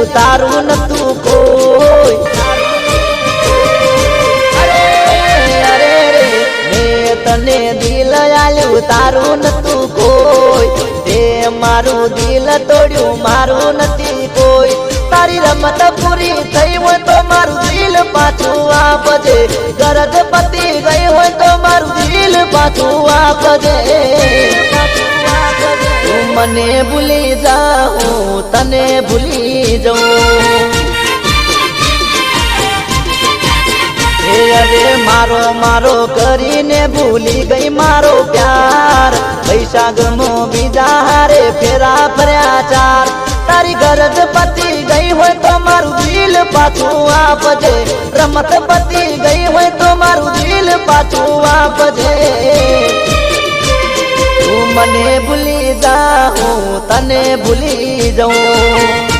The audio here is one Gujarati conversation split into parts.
આલ્યું તારું નતું કોઈ તને દિલ આલ્યું તારું નતું કોઈ તે મારું દિલ તોડ્યું મારું નથી કોઈ તારી રમત પૂરી થઈ હોય તો મારું દિલ પાછું આપજે ગરજ પતી ગઈ હોય તો મારું દિલ પાછું આપજે તું મને ભૂલી જા હું તને ભૂલી જાઉં અરે મારો મારો કરીને ભૂલી ગઈ મારો પ્યાર વૈશાખમો બીજા હારે ફેરા ફર્યા ચાર તારી ગરજ પતી ગઈ હોય તો મારું દિલ પાછું આપજે રમત પતી ગઈ હોય તો મારું દિલ પાછું આપજે તું મને ભૂલી જા હું તને ભૂલી જાઉં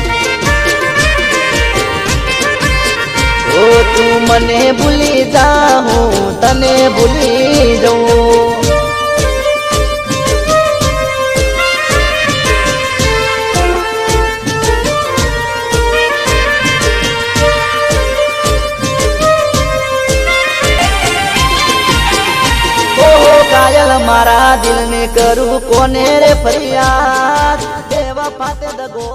તું મને ભૂલી જા હું તને ભૂલી જાઉં કાયલ મારા દિલ ને કરું કોને રે ફરિયાદ દેવા ફાતે દગો